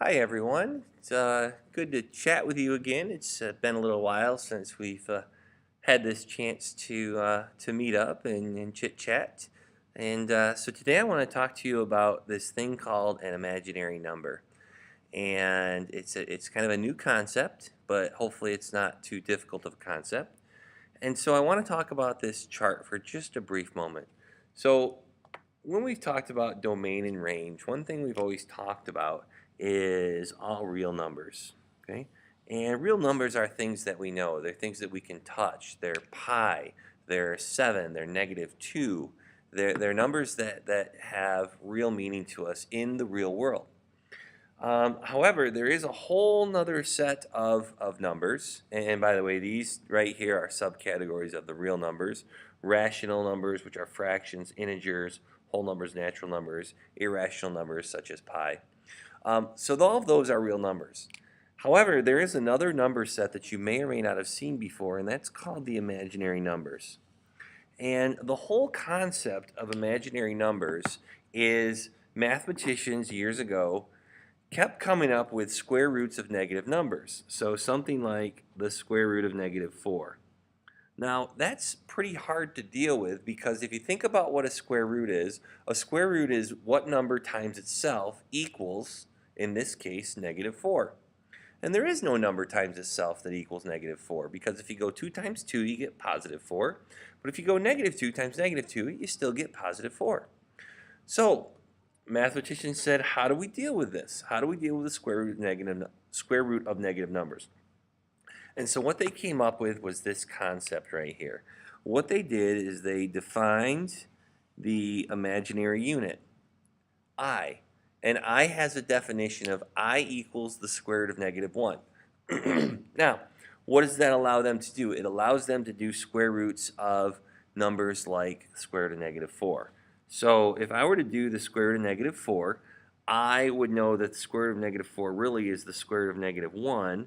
Hi everyone. It's good to chat with you again. It's been a little while since we've had this chance to meet up and chit chat. And so today I want to talk to you about this thing called an imaginary number. And it's kind of a new concept, but hopefully it's not too difficult of a concept. And so I want to talk about this chart for just a brief moment. So when we've talked about domain and range, one thing we've always talked about is all real numbers. Okay? And real numbers are things that we know. They're things that we can touch. They're pi, they're 7, they're -2. They're numbers that have real meaning to us in the real world. However, there is a whole nother set of numbers, and by the way, these right here are subcategories of the real numbers. Rational numbers, which are fractions, integers, whole numbers, natural numbers, irrational numbers such as pi. So all of those are real numbers. However, there is another number set that you may or may not have seen before, and that's called the imaginary numbers. And the whole concept of imaginary numbers is mathematicians years ago kept coming up with square roots of negative numbers. So something like the square root of -4. Now, that's pretty hard to deal with because if you think about what a square root is, a square root is what number times itself equals, in this case, -4. And there is no number times itself that equals -4 because if you go 2 times 2, you get +4. But if you go -2 times -2, you still get +4. So mathematicians said, how do we deal with this? How do we deal with the square root of negative numbers? And so what they came up with was this concept right here. What they did is they defined the imaginary unit, I. And I has a definition of I equals the square root of -1. Now, what does that allow them to do? It allows them to do square roots of numbers like the square root of -4. So if I were to do the square root of -4, I would know that the square root of -4 really is the square root of -1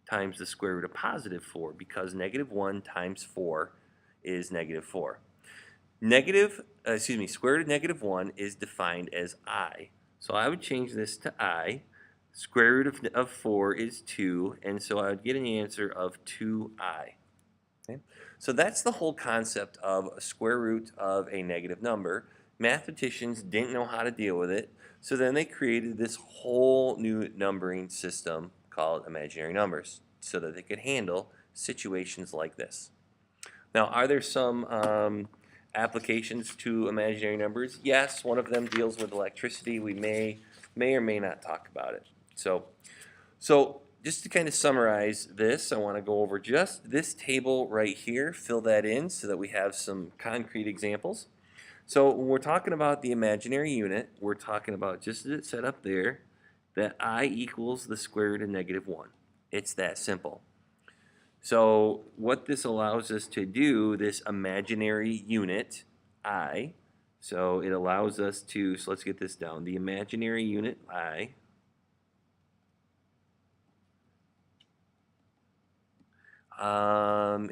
times the square root of +4 because -1 times 4 is -4. Square root of -1 is defined as I. So I would change this to I. Square root of 4 is 2, and so I would get an answer of 2I. Okay? So that's the whole concept of a square root of a negative number. Mathematicians didn't know how to deal with it, so then they created this whole new numbering system called imaginary numbers so that they could handle situations like this. Now, are there some applications to imaginary numbers? Yes, one of them deals with electricity. We may or may not talk about it. So just to kind of summarize this, I want to go over just this table right here, fill that in so that we have some concrete examples. So when we're talking about the imaginary unit, we're talking about, just as it's set up there, that I equals the square root of -1. It's that simple. So what this allows us to do, this imaginary unit, I, so it allows us to, so let's get this down, the imaginary unit, I,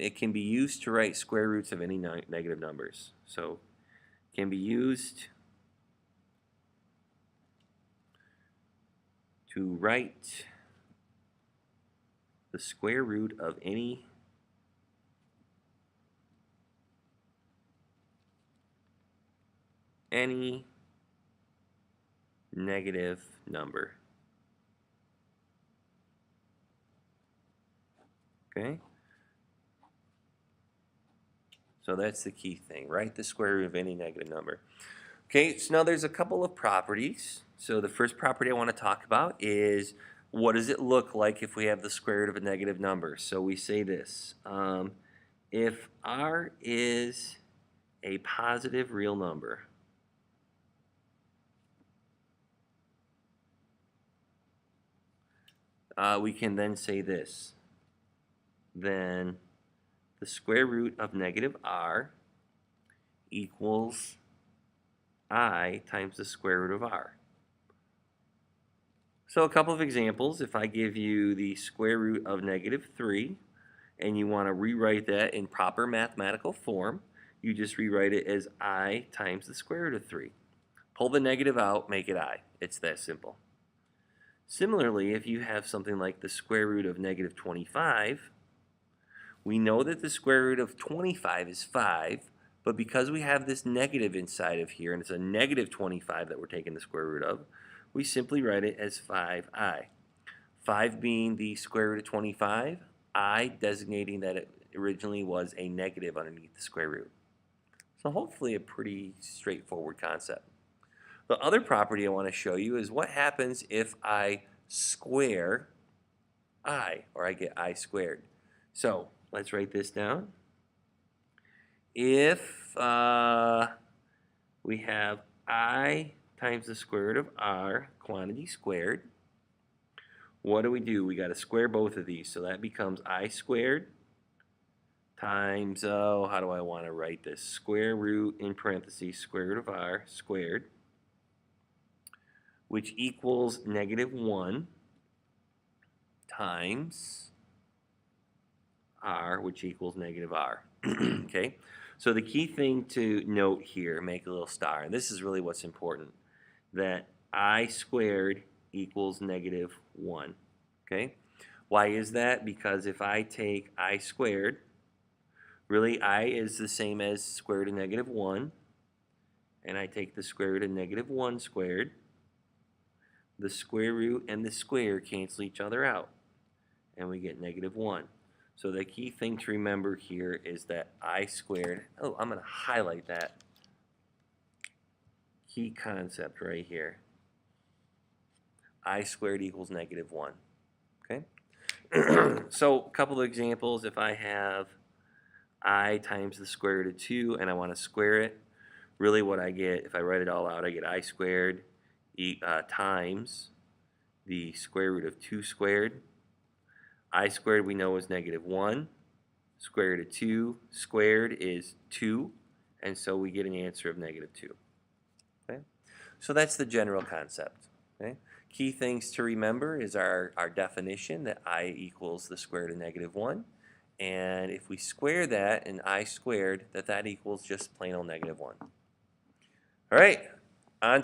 it can be used to write square roots of any negative numbers. So it can be used to write the square root of any negative number. Okay? So that's the key thing. Write the square root of any negative number. Okay, so now there's a couple of properties. So the first property I want to talk about is what does it look like if we have the square root of a negative number? So we say this. If r is a positive real number, we can then say this. Then the square root of -r equals I times the square root of r. So a couple of examples. If I give you the square root of -3 and you want to rewrite that in proper mathematical form, you just rewrite it as I times the square root of 3. Pull the negative out, make it I. It's that simple. Similarly, if you have something like the square root of negative 25, we know that the square root of 25 is 5, but because we have this negative inside of here, and it's a negative 25 that we're taking the square root of, we simply write it as 5i. 5 being the square root of 25, I designating that it originally was a negative underneath the square root. So hopefully a pretty straightforward concept. The other property I want to show you is what happens if I square I, or I get I squared. So let's write this down. If we have I times the square root of r, quantity squared, what do? We got to square both of these. So that becomes I squared times, oh, how do I want to write this? Square root in parentheses, square root of r squared, which equals negative 1 times r, which equals negative r. Okay, so the key thing to note here, make a little star, and this is really what's important, that I squared equals negative 1. Okay, why is that? Because if I take I squared, really I is the same as square root of negative 1, and I take the square root of negative 1 squared, the square root and the square cancel each other out, and we get negative 1. So the key thing to remember here is that I squared, oh, I'm going to highlight that key concept right here. I squared equals negative 1. Okay? So a couple of examples, if I have I times the square root of 2 and I want to square it, really what I get, if I write it all out, I get I squared times the square root of 2 squared. I squared we know is negative 1. Square root of 2 squared is 2, and so we get an answer of negative 2. Okay? So that's the general concept. Okay? Key things to remember is our definition that I equals the square root of negative 1. And if we square that in I squared, that equals just plain old negative 1. All right,